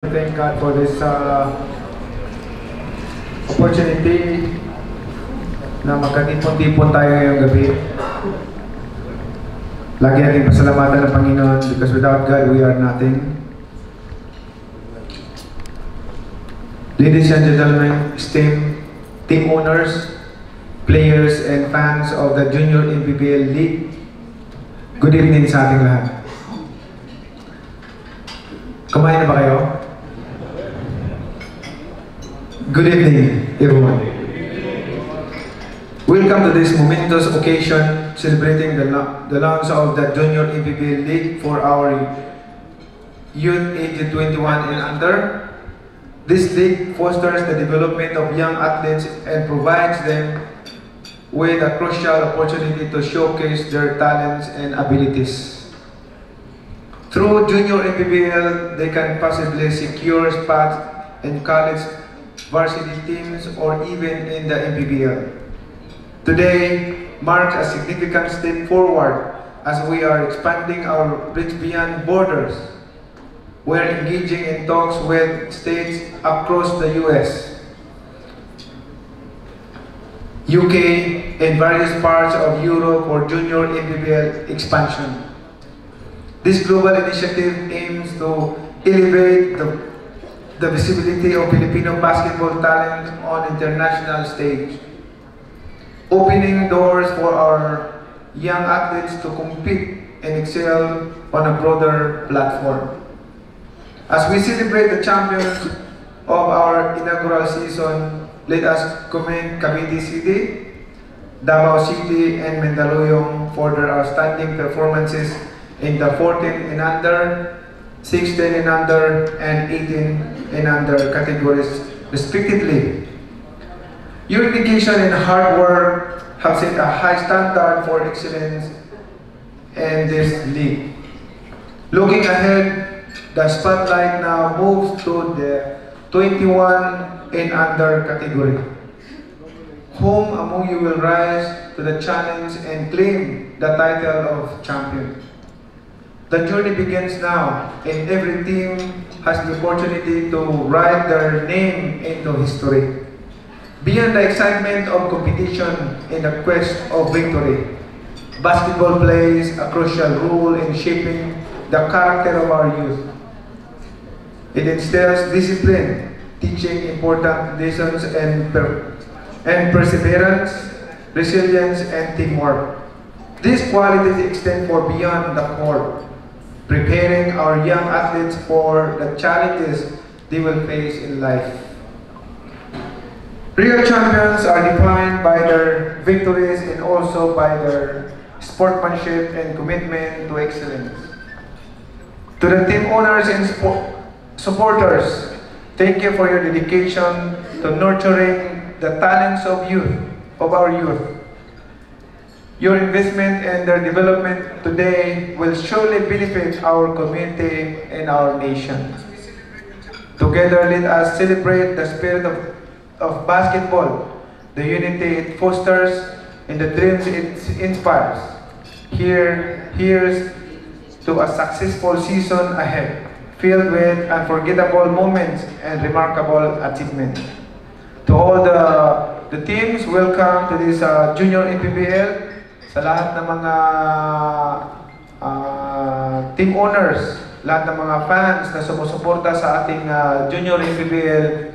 Thank God for this opportunity na magkatipon-tipon tayo ngayong gabi. Lagi natin pasalamatan ng Panginoon because without God, we are nothing. Ladies and gentlemen, esteemed team owners, players, and fans of the Junior NPBL League, good evening sa ating lahat. Kumain na ba kayo? Good evening, everyone. Welcome to this momentous occasion celebrating the launch of the Junior NPBL League for our youth aged 21 and under. This league fosters the development of young athletes and provides them with a crucial opportunity to showcase their talents and abilities. Through Junior NPBL, they can possibly secure spots in college varsity teams or even in the NPBL. Today marks a significant step forward as we are expanding our reach beyond borders. We are engaging in talks with states across the US, UK, and various parts of Europe for Junior NPBL expansion. This global initiative aims to elevate the visibility of Filipino basketball talent on international stage, opening doors for our young athletes to compete and excel on a broader platform. As we celebrate the champions of our inaugural season, let us commend Cavite City, Davao City, and Mandaluyong for their outstanding performances in the 14 and under, 16 and under, and 18 and under categories respectively. Your dedication and hard work have set a high standard for excellence in this league. Looking ahead, the spotlight now moves to the 21 and under category. Whom among you will rise to the challenge and claim the title of champion? The journey begins now, and every team has the opportunity to write their name into history. Beyond the excitement of competition and the quest of victory, basketball plays a crucial role in shaping the character of our youth. It instills discipline, teaching important lessons and perseverance, resilience, and teamwork. These qualities extend far beyond the court, preparing our young athletes for the challenges they will face in life. Real champions are defined by their victories and also by their sportsmanship and commitment to excellence. To the team owners and supporters, thank you for your dedication to nurturing the talents of our youth. Your investment and their development today will surely benefit our community and our nation. Together, let us celebrate the spirit of basketball, the unity it fosters, and the dreams it inspires. Here's to a successful season ahead, filled with unforgettable moments and remarkable achievements. To all the teams, welcome to this Junior NPBL. Sa lahat ng mga team owners, lahat ng mga fans na sumusuporta sa ating Junior NPBL,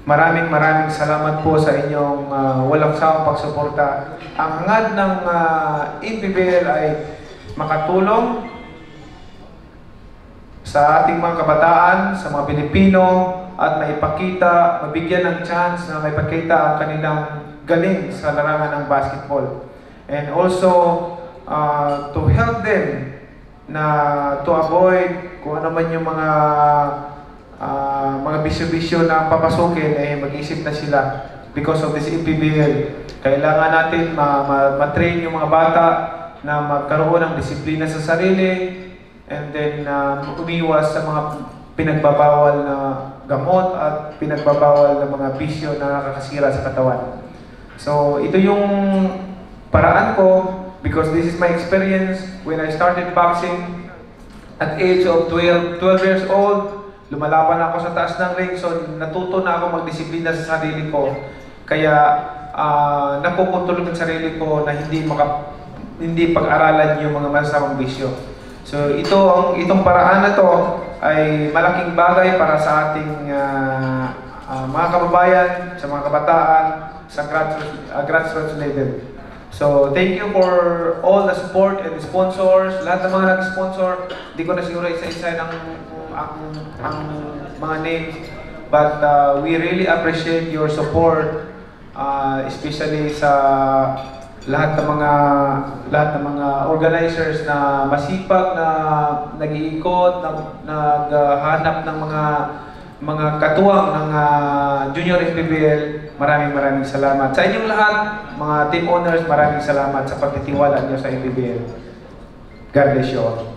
maraming salamat po sa inyong walang sawang pagsuporta. Ang hangad ng NPBL ay makatulong sa ating mga kabataan, sa mga Pilipino, at mabigyan ng chance na maipakita ang kanilang galing sa larangan ng basketball. And also to help them to avoid kung ano man yung mga bisyo-bisyo na papasukin, mag-isip na sila because of this NPBL. Kailangan natin ma-train yung mga bata na magkaroon ng disiplina sa sarili, and then umiwas sa mga pinagbabawal na gamot at pinagbabawal na mga bisyo na nakakasira sa katawan. So ito yung paraan ko, because this is my experience when I started boxing at age of 12 years old. lumalaban ako sa taas ng ring, so natuto na ako magdisiplina sa sarili ko. Kaya napupuntulo ng sarili ko na hindi pag-aralan yung mga masasamang bisyo. So itong paraan na to ay malaking bagay para sa ating mga kababayan, sa mga kabataan, sa grassroots level. So thank you for all the support and sponsors, lahat ng mga nag-sponsor. Hindi ko na siguro isa-isa ang mga names, but we really appreciate your support, especially sa lahat ng mga organizers na masipag na nag-iikot, naghahanap ng mga katuwang ng Junior NPBL. Maraming salamat sa inyong lahat, mga team owners. Maraming salamat sa pagtitiwala niyo sa NPBL. God bless you all.